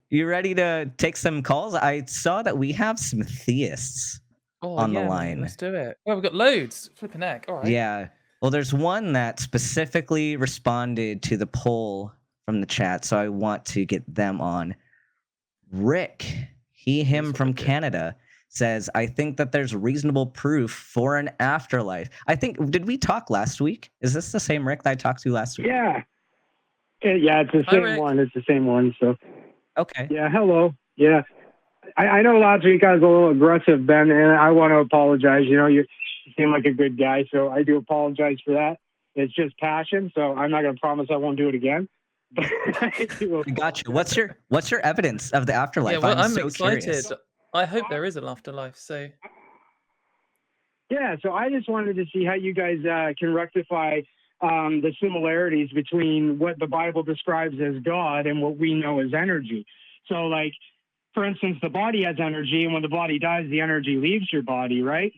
You ready to take some calls? I saw that we have some theists Oh on the yeah, man, line. let's do it. Oh, we've got loads. Flipping heck. All right. Yeah. Well, there's one that specifically responded to the poll from the chat, so I want to get them on. Rick, him These will be from good. Canada, says, I think that there's reasonable proof for an afterlife. I think, did we talk last week? Is this the same Rick that I talked to last week? Yeah. Yeah, it's the Hi, same Rick. one. It's the same one. So, Okay. yeah, hello. Yeah. I know last week I was a little aggressive, Ben, and I want to apologize. You seem like a good guy, so I do apologize for that. It's just passion, so I'm not going to promise I won't do it again. But I do I got you. What's your evidence of the afterlife? Yeah, well, I'm so excited. curious. I hope there is an afterlife. So Yeah, so I just wanted to see how you guys can rectify the similarities between what the Bible describes as God and what we know as energy. So, like, for instance, the body has energy, and when the body dies, the energy leaves your body, right?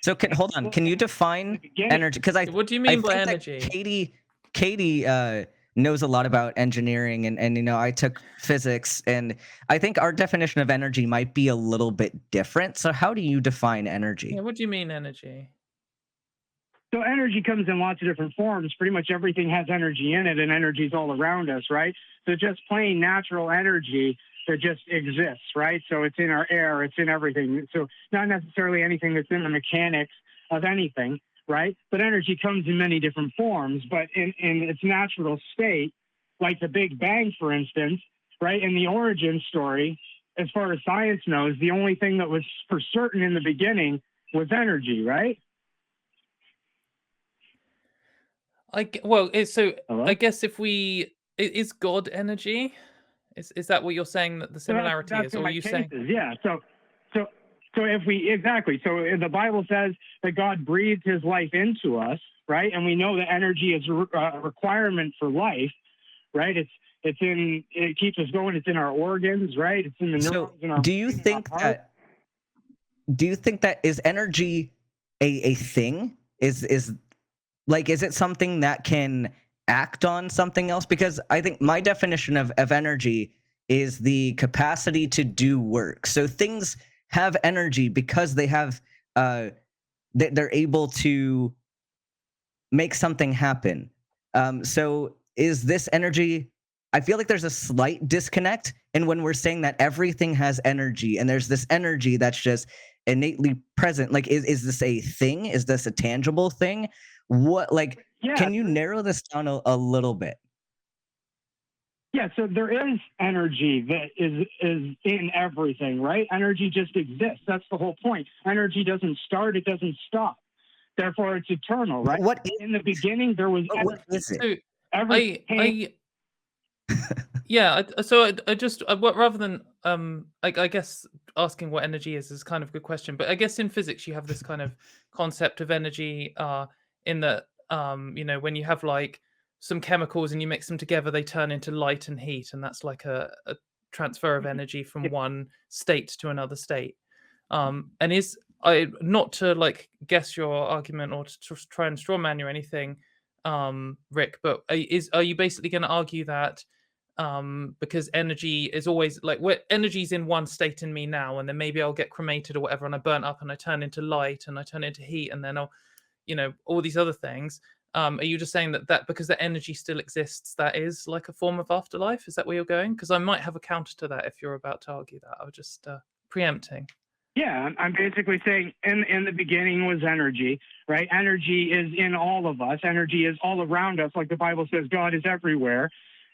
So hold on. Can you define energy? Because what do you I mean by think that energy? Katy knows a lot about engineering, and I took physics, and I think our definition of energy might be a little bit different. So how do you define energy? Yeah, what do you mean energy? So energy comes in lots of different forms. Pretty much everything has energy in it, and energy is all around us, right? So just plain natural energy that just exists, right? So it's in our air, it's in everything. So not necessarily anything that's in the mechanics of anything, right? But energy comes in many different forms. But in its natural state, like the Big Bang, for instance, right? In the origin story, as far as science knows, the only thing that was for certain in the beginning was energy, right? So Hello? I guess if is God energy? Is that what you're saying that the So similarity that's is, what or are my you case saying? is. Yeah. So if we exactly, so the Bible says that God breathed His life into us, right? And we know that energy is a requirement for life, right? It keeps us going. It's in our organs, right? It's in the neurons in our do you brain, in our think heart. that is energy a thing? Is it something that can act on something else? Because I think my definition of energy is the capacity to do work. So things have energy because they have they're able to make something happen. So is this energy? I feel like there's a slight disconnect in when we're saying that everything has energy and there's this energy that's just innately present. Like, is this a thing? Is this a tangible thing? What, like, Yeah. can you narrow this down a little bit? Yeah, so there is energy that is in everything, right? Energy just exists. That's the whole point. Energy doesn't start, it doesn't stop. Therefore, it's eternal, right? What is In the beginning, there was what energy. is it? So Everything came. I yeah. I just rather than I guess asking what energy is kind of a good question, but I guess in physics you have this kind of concept of energy in that when you have like some chemicals and you mix them together, they turn into light and heat, and that's like a transfer of energy from one state to another state. And is I not to like guess your argument or to try and strawman you or anything, Rick, but are you basically going to argue that because energy is always like what energy's in one state in me now, and then maybe I'll get cremated or whatever, and I burn up and I turn into light and I turn into heat, and then I'll, all these other things. Are you just saying that because the energy still exists, that is like a form of afterlife? Is that where you're going? Because I might have a counter to that if you're about to argue that. I was just preempting. Yeah, I'm basically saying in the beginning was energy, right? Energy is in all of us. Energy is all around us. Like the Bible says, God is everywhere,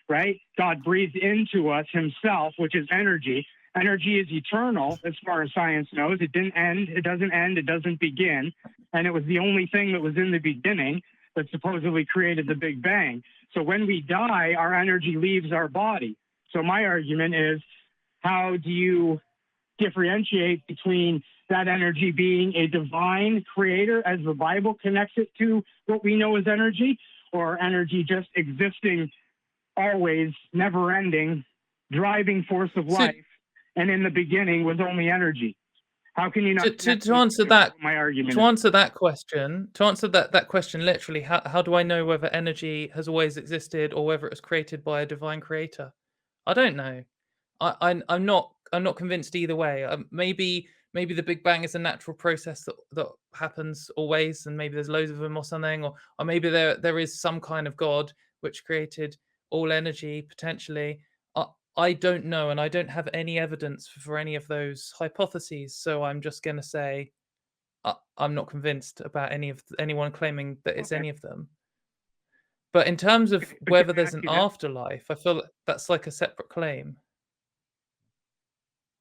right? God breathed into us Himself, which is energy. Energy is eternal as far as science knows. It didn't end. It doesn't end. It doesn't begin. And it was the only thing that was in the beginning that supposedly created the Big Bang. So when we die, our energy leaves our body. So my argument is, how do you differentiate between that energy being a divine creator, as the Bible connects it to what we know as energy, or energy just existing always, never ending, driving force of life, and in the beginning was only energy? How can you not To answer that my argument to is? answer that question that question literally, how do I know whether energy has always existed or whether it was created by a divine creator? I don't know. I'm not convinced either way. Maybe the Big Bang is a natural process that happens always, and maybe there's loads of them or something, or maybe there is some kind of God which created all energy potentially. I don't know, and I don't have any evidence for any of those hypotheses. So I'm just going to say I'm not convinced about anyone claiming that it's Okay. any of them. But in terms of But whether can I there's ask an you this? afterlife, I feel that's like a separate claim.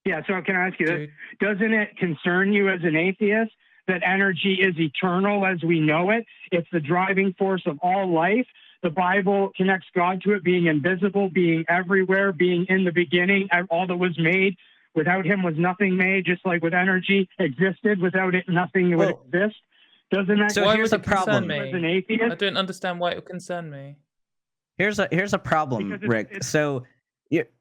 Yeah, so can I ask you this? Dude. Doesn't it concern you as an atheist that energy is eternal as we know it? It's the driving force of all life. The Bible connects God to it being invisible, being everywhere, being in the beginning. All that was made, without him was nothing made, just like with energy existed. Without it, nothing would exist. Doesn't that So Why here's would the it concern problem. me? as an atheist? I don't understand why it would concern me. Here's a problem, Because Rick. So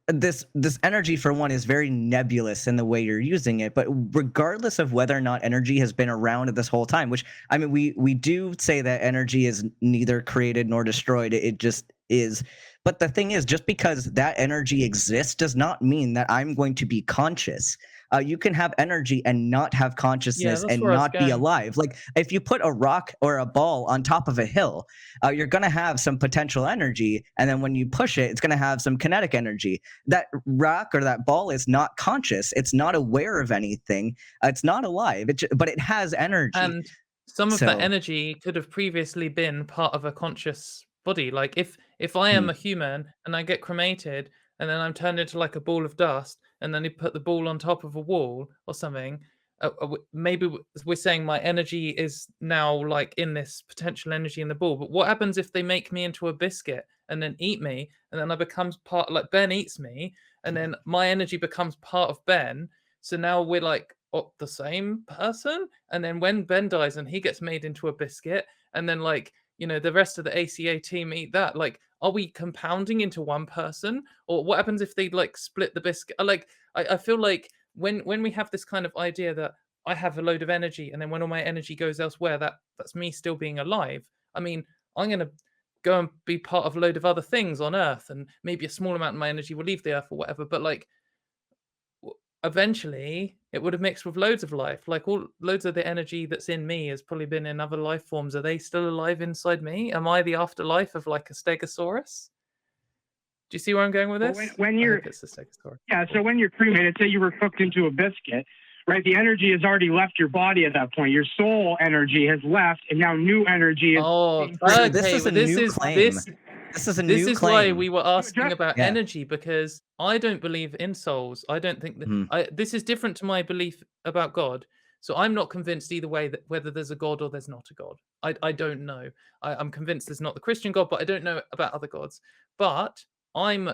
this energy, for one, is very nebulous in the way you're using it. But regardless of whether or not energy has been around this whole time, which I mean, we do say that energy is neither created nor destroyed. It just is. But the thing is, just because that energy exists does not mean that I'm going to be conscious. You can have energy and not have consciousness that's and where I was not be going. alive. Like if you put a rock or a ball on top of a hill, you're going to have some potential energy. And then when you push it, it's going to have some kinetic energy. That rock or that ball is not conscious. It's not aware of anything. It's not alive, but it has energy. And some of that So- energy could have previously been part of a conscious body. Like if I am a human and I get cremated and then I'm turned into like a ball of dust, and then you put the ball on top of a wall or something, maybe we're saying my energy is now like in this potential energy in the ball. But what happens if they make me into a biscuit and then eat me, and then I becomes part, like Ben eats me, and then my energy becomes part of Ben? So now we're like the same person. And then when Ben dies and he gets made into a biscuit, and then like, you know, the rest of the ACA team eat that, like, are we compounding into one person? Or what happens if they like split the biscuit? Like, I feel like when we have this kind of idea that I have a load of energy, and then when all my energy goes elsewhere, that's me still being alive. I mean, I'm gonna go and be part of a load of other things on Earth, and maybe a small amount of my energy will leave the Earth or whatever. But like, eventually it would have mixed with loads of life. Like loads of the energy that's in me has probably been in other life forms. Are they still alive inside me? Am I the afterlife of like a stegosaurus? Do you see where I'm going with Well, this? when I you're hope it's a stegosaurus. Yeah, so when you're cremated, say you were cooked into a biscuit, right? The energy has already left your body at that point. Your soul energy has left, and now new energy is. Okay. This is a new claim. This is a new This is claim. why we were asking about Yeah. energy, because I don't believe in souls. I don't think that this is different to my belief about God. So I'm not convinced either way that whether there's a God or there's not a God. I don't know. I'm convinced there's not the Christian God, but I don't know about other gods. But I'm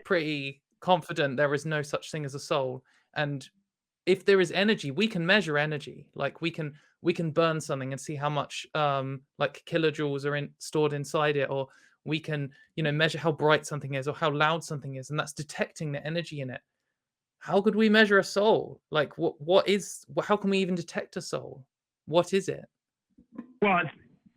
pretty confident there is no such thing as a soul. And if there is energy, we can measure energy. Like we can burn something and see how much like kilojoules are stored inside it, or we can, you know, measure how bright something is or how loud something is, and that's detecting the energy in it. How could we measure a soul? Like how can we even detect a soul? What is it? Well,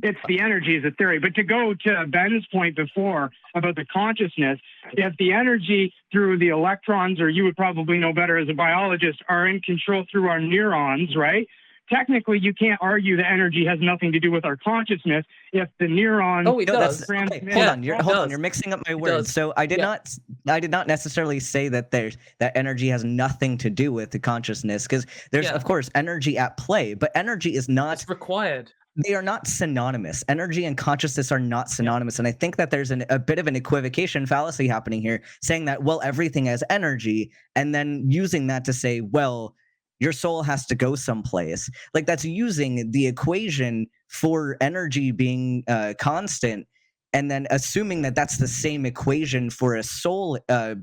it's the energy is a theory. But to go to Ben's point before about the consciousness, if the energy through the electrons, or you would probably know better as a biologist, are in control through our neurons, right? Technically, you can't argue that energy has nothing to do with our consciousness if the neurons. Oh, it does. Okay, hold on. You're mixing up my words. So I did not necessarily say that that energy has nothing to do with the consciousness, because there's of course energy at play, but energy is not. It's required. They are not synonymous. Energy and consciousness are not synonymous. And I think that there's a bit of an equivocation fallacy happening here, saying that, well, everything has energy, and then using that to say, well, your soul has to go someplace. Like that's using the equation for energy being constant, and then assuming that that's the same equation for a soul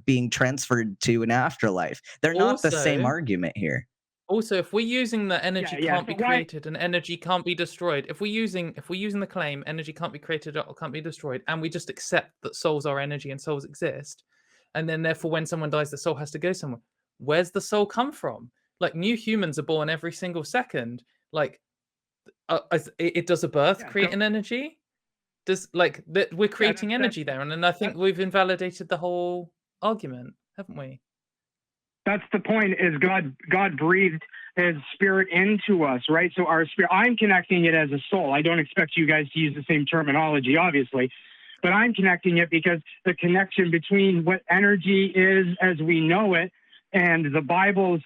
being transferred to an afterlife. They're not the same argument here. Also, if we're using that energy can't be created and energy can't be destroyed, if we're using the claim energy can't be created or can't be destroyed, and we just accept that souls are energy and souls exist, and then therefore when someone dies, the soul has to go somewhere. Where's the soul come from? Like new humans are born every single second. Like, it does a birth create an energy? Does we're creating energy there, and then I think we've invalidated the whole argument, haven't we? That's the point, is God breathed his spirit into us, right? So our spirit, I'm connecting it as a soul. I don't expect you guys to use the same terminology, obviously, but I'm connecting it because the connection between what energy is as we know it and the Bible's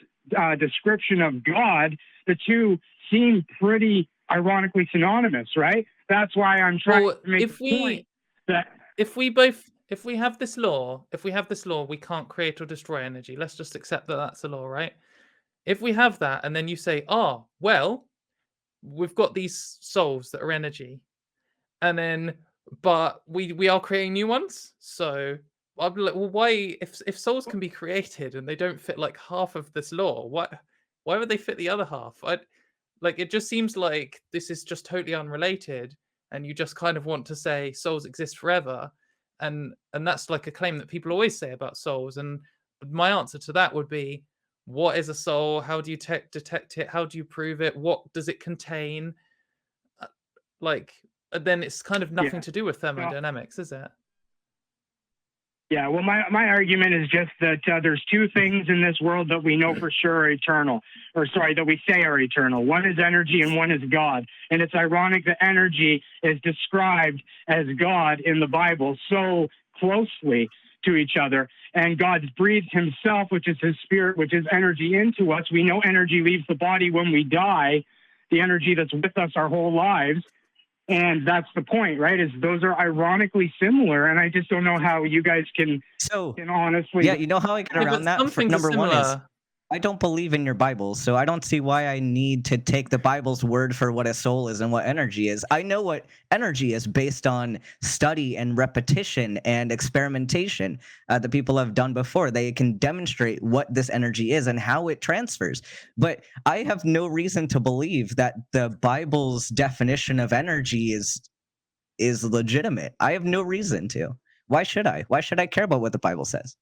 description of God, the two seem pretty ironically synonymous, right? That's why I'm trying to make the point that if we have this law, we can't create or destroy energy. Let's just accept that that's the law, right? If we have that, and then you say, oh, well, we've got these souls that are energy, and then, but we are creating new ones. So I'd be like, well, why, if souls can be created and they don't fit like half of this law, why would they fit the other half? Like, it just seems like this is just totally unrelated, and you just kind of want to say souls exist forever, and that's like a claim that people always say about souls. And my answer to that would be, what is a soul? How do you detect it? How do you prove it? What does it contain? Like, then it's kind of nothing to do with thermodynamics, is it? Yeah, well, my argument is just that there's two things in this world that we know for sure are eternal, that we say are eternal. One is energy and one is God. And it's ironic that energy is described as God in the Bible so closely to each other. And God's breathed himself, which is his spirit, which is energy, into us. We know energy leaves the body when we die, the energy that's with us our whole lives. And that's the point, right? Is those are ironically similar, and I just don't know how you guys can honestly. Yeah, you know how I get around that? Number one is I don't believe in your Bible, so I don't see why I need to take the Bible's word for what a soul is and what energy is. I know what energy is based on study and repetition and experimentation that people have done before. They can demonstrate what this energy is and how it transfers. But I have no reason to believe that the Bible's definition of energy is legitimate. I have no reason to. Why should I? Why should I care about what the Bible says?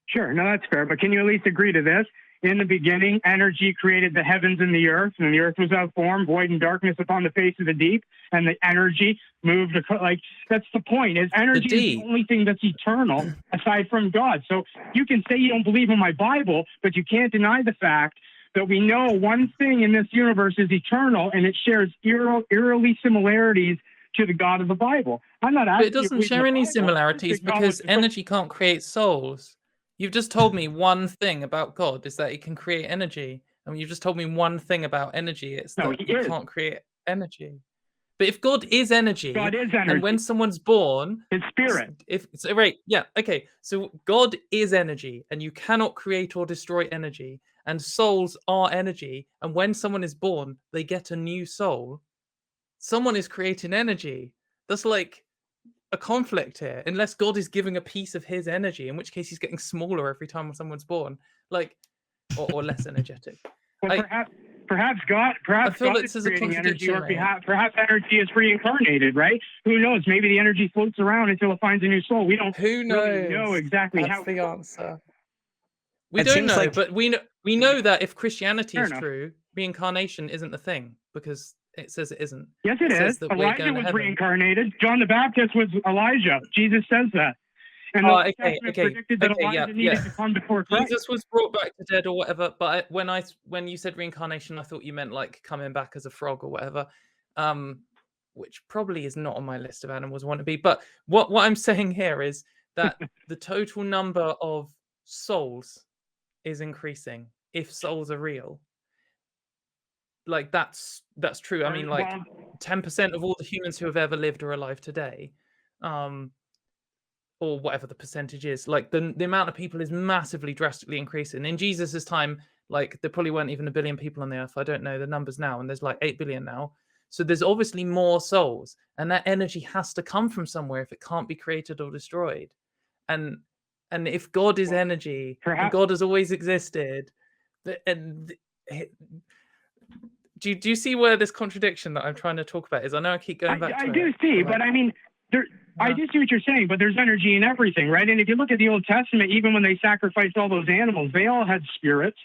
Sure, no, that's fair. But can you at least agree to this? In the beginning, energy created the heavens and the earth was without form, void, and darkness upon the face of the deep, and the energy moved. Like, that's the point. Is energy is the only thing that's eternal aside from God. So you can say you don't believe in my Bible, but you can't deny the fact that we know one thing in this universe is eternal, and it shares eerily similarities to the God of the Bible. I'm not asking. But it doesn't share any similarities because energy can't create souls. You've just told me one thing about God is that it can create energy. I mean, you've just told me one thing about energy. It's that you can't create energy. But if God is energy, and when someone's born, it's spirit. So God is energy, and you cannot create or destroy energy, and souls are energy. And when someone is born, they get a new soul. Someone is creating energy. That's like a conflict here, unless God is giving a piece of his energy, in which case he's getting smaller every time someone's born, like, or less energetic. Well, perhaps God is creating energy, or perhaps energy is reincarnated, right? Who knows? Maybe the energy floats around until it finds a new soul. We don't really know exactly That's the answer. We It don't seems know, like- but we know that if Christianity is true, reincarnation isn't the thing, because it says it isn't. Yes, it is. Elijah was reincarnated. John the Baptist was Elijah. Jesus says that. And predicted that Elijah needed to come before Christ. Jesus was brought back to dead or whatever. But when you said reincarnation, I thought you meant like coming back as a frog or whatever, which probably is not on my list of animals I want to be. But what I'm saying here is that the total number of souls is increasing if souls are real. Like, that's true. I mean, like 10% of all the humans who have ever lived are alive today, or whatever the percentage is. Like, the amount of people is massively, drastically increasing. In Jesus's time, like, there probably weren't even 1 billion people on the earth. I don't know the numbers now, and there's like 8 billion now. So there's obviously more souls, and that energy has to come from somewhere if it can't be created or destroyed. And if God is energy, and God has always existed, do you see where this contradiction that I'm trying to talk about is? I know I keep going back to it. I do see, but I mean, I do see what you're saying, but there's energy in everything, right? And if you look at the Old Testament, even when they sacrificed all those animals, they all had spirits,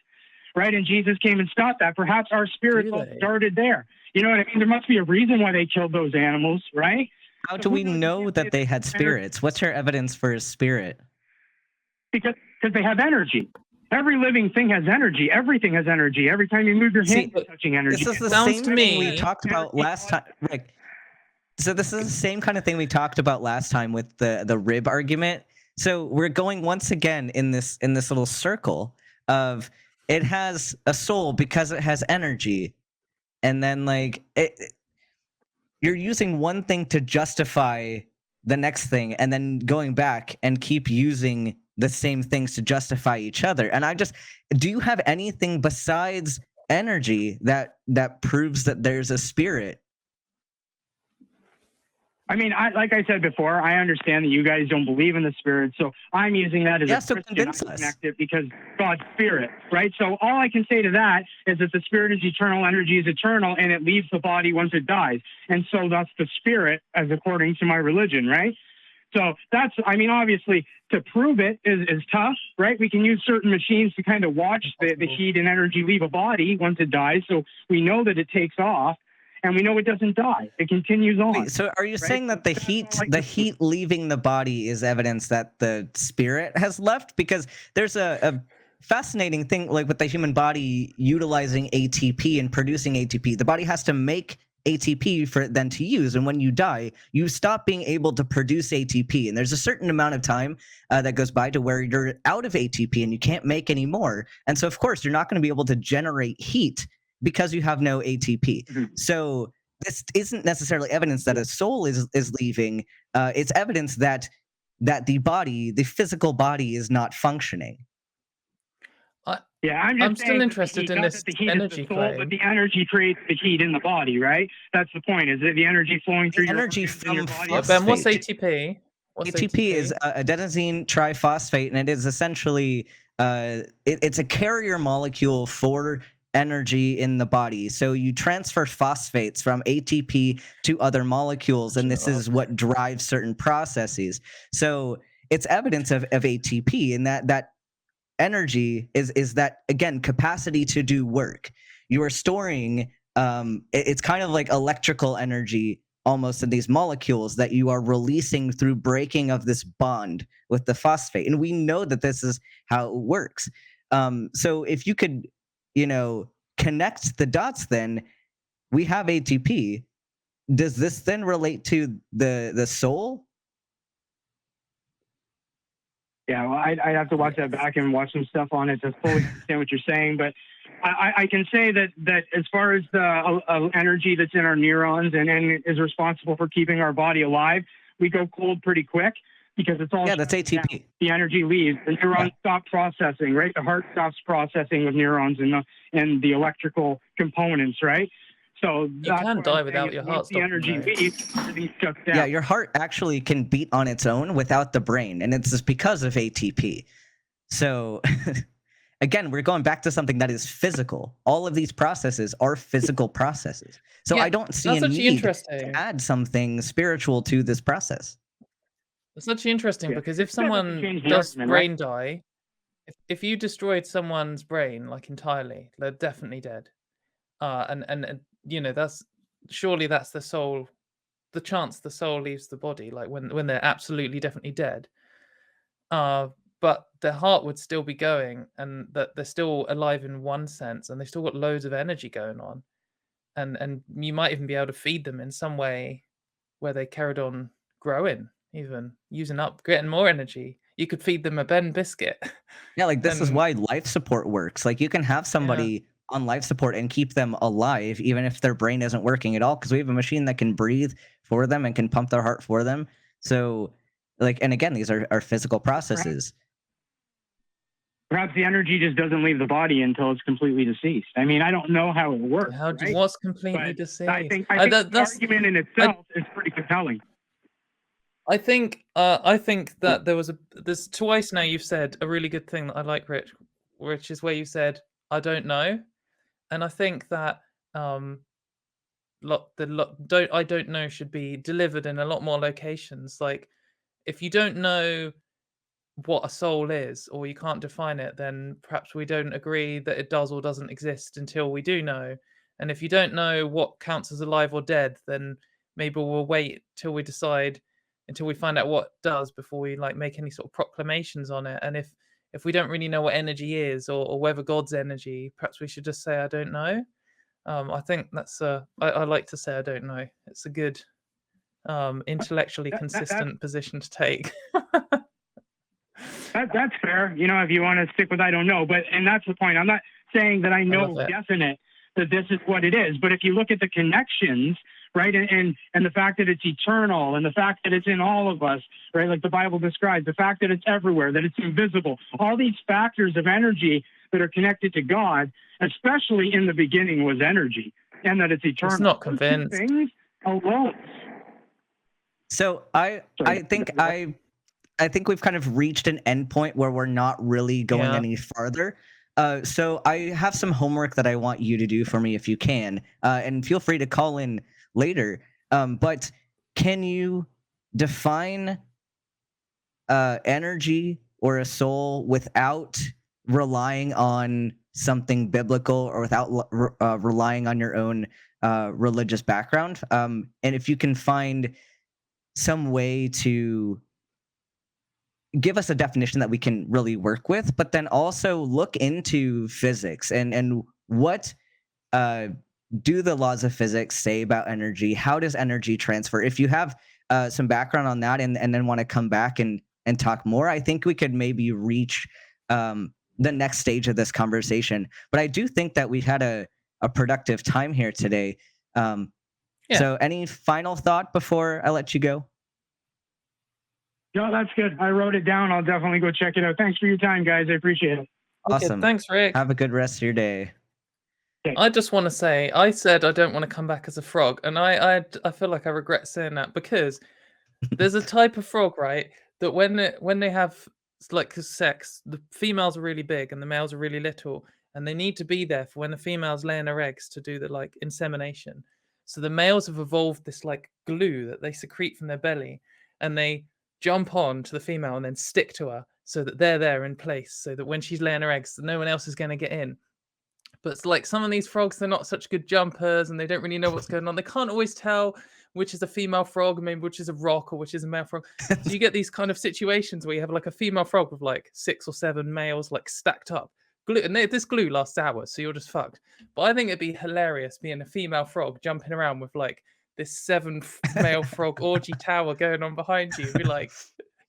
right? And Jesus came and stopped that. Perhaps our spirits all started there. You know what I mean? There must be a reason why they killed those animals, right? How do we know that they had spirits? What's your evidence for a spirit? Because because they have energy. Every living thing has energy. Everything has energy. Every time you move your hand, you're touching energy. This is the Sounds same to thing we me- talked about last time, Rick. So this is the same kind of thing we talked about last time with the rib argument. So we're going once again in this little circle of it has a soul because it has energy, and then like you're using one thing to justify the next thing, and then going back and keep using the same things to justify each other. And do you have anything besides energy that proves that there's a spirit? I mean, like I said before, I understand that you guys don't believe in the spirit, so I'm using that as so a Christian. convince I us. connect it because God's spirit, right? So all I can say to that is that the spirit is eternal, energy is eternal, and it leaves the body once it dies. And so that's the spirit, as according to my religion, right? So that's, I mean, obviously, to prove it is tough, right? We can use certain machines to kind of watch the heat and energy leave a body once it dies, so we know that it takes off. And we know it doesn't die; it continues on. Wait, so are you saying that the heat leaving the body is evidence that the spirit has left? Because there's a fascinating thing, like with the human body utilizing ATP and producing ATP. The body has to make ATP for it then to use, and when you die, you stop being able to produce ATP. And there's a certain amount of time that goes by to where you're out of ATP and you can't make any more. And so, of course, you're not going to be able to generate heat because you have no ATP. Mm-hmm. So this isn't necessarily evidence that a soul is leaving. It's evidence that the body, the physical body, is not functioning. Yeah, I'm still interested in this energy claim. But the energy creates the heat in the body, right? That's the point. Is that the energy flowing through energy your from body? Ben, what's ATP? ATP is adenosine triphosphate, and it is essentially it's a carrier molecule for energy in the body. So you transfer phosphates from ATP to other molecules, and this is what drives certain processes. So it's evidence of ATP, and that energy is that, again, capacity to do work. You are storing it's kind of like electrical energy almost in these molecules that you are releasing through breaking of this bond with the phosphate, and we know that this is how it works. So if you could connect the dots, then we have ATP. Does this then relate to the soul? Yeah, well, I'd have to watch that back and watch some stuff on it to fully understand what you're saying. But I can say that as far as the energy that's in our neurons and is responsible for keeping our body alive, we go cold pretty quick because it's all that's ATP. Down. The energy leaves. The neurons stop processing, right? The heart stops processing with neurons and the electrical components, right? So you can die without your heart stopping. The energy leaves, everything shuts down. Yeah, your heart actually can beat on its own without the brain, and it's just because of ATP. So again, we're going back to something that is physical. All of these processes are physical processes. So I don't see a need to add something spiritual to this process. It's actually interesting because if someone does brain die, if you destroyed someone's brain like entirely, they're definitely dead. And that's surely that's the soul, the chance the soul leaves the body, like when they're absolutely definitely dead. But their heart would still be going, and that they're still alive in one sense, and they've still got loads of energy going on, and you might even be able to feed them in some way where they carried on growing, even using up, getting more energy. You could feed them a Ben biscuit. Yeah, like this is why life support works. Like you can have somebody on life support and keep them alive even if their brain isn't working at all, because we have a machine that can breathe for them and can pump their heart for them. So and again, these are physical processes. Perhaps the energy just doesn't leave the body until it's completely deceased. I mean, I don't know how it works. What's completely deceased? I think the argument in itself is pretty compelling. I think that there's twice now you've said a really good thing that I like, Rich, which is where you said, I don't know. And I think that I don't know should be delivered in a lot more locations. Like, if you don't know what a soul is, or you can't define it, then perhaps we don't agree that it does or doesn't exist until we do know. And if you don't know what counts as alive or dead, then maybe we'll wait till we decide, until we find out what does, before we make any sort of proclamations on it. And if we don't really know what energy is, or whether God's energy, perhaps we should just say, I don't know. I think that's I like to say I don't know. It's a good intellectually consistent position to take. That's fair. You know, if you want to stick with I don't know, and that's the point. I'm not saying that I know definite that this is what it is, but if you look at the connections, right, and the fact that it's eternal, and the fact that it's in all of us, right, like the Bible describes, the fact that it's everywhere, that it's invisible, all these factors of energy that are connected to God, especially in the beginning was energy, and that it's eternal. It's not convinced. Things alone. So I think we've kind of reached an endpoint where we're not really going any farther. So I have some homework that I want you to do for me if you can, and feel free to call in later. But can you define energy or a soul without relying on something biblical, or without relying on your own religious background? And if you can find some way to give us a definition that we can really work with, but then also look into physics and what do the laws of physics say about energy? How does energy transfer? If you have some background on that, and then want to come back and talk more, I think we could maybe reach the next stage of this conversation. But I do think that we had a productive time here today. So any final thought before I let you go? No, that's good. I wrote it down. I'll definitely go check it out. Thanks for your time, guys. I appreciate it. Awesome. Okay, thanks, Rick. Have a good rest of your day. I just want to say, I said I don't want to come back as a frog, and I feel like I regret saying that, because there's a type of frog, right, that when they have like sex, the females are really big and the males are really little, and they need to be there for when the female's laying her eggs to do the like insemination. So the males have evolved this like glue that they secrete from their belly, and they jump on to the female and then stick to her so that they're there in place, so that when she's laying her eggs, no one else is going to get in. But it's like some of these frogs, they're not such good jumpers, and they don't really know what's going on. They can't always tell which is a female frog, maybe which is a rock, or which is a male frog. So you get these kind of situations where you have like a female frog with like 6 or 7 males like stacked up. Glue, and this glue lasts hours, so you're just fucked. But I think it'd be hilarious being a female frog jumping around with like this 7 male frog orgy tower going on behind you. Be like,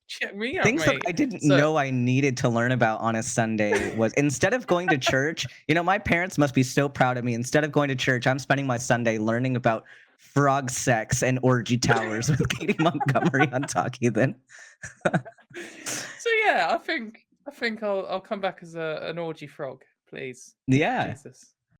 check me out, Things mate. that I didn't know I needed to learn about on a Sunday was, instead of going to church, you know, my parents must be so proud of me. Instead of going to church, I'm spending my Sunday learning about frog sex and orgy towers with Katy Montgomerie on Talk Heathen. So yeah, I think I'll come back as an orgy frog, please. Yeah. Jesus.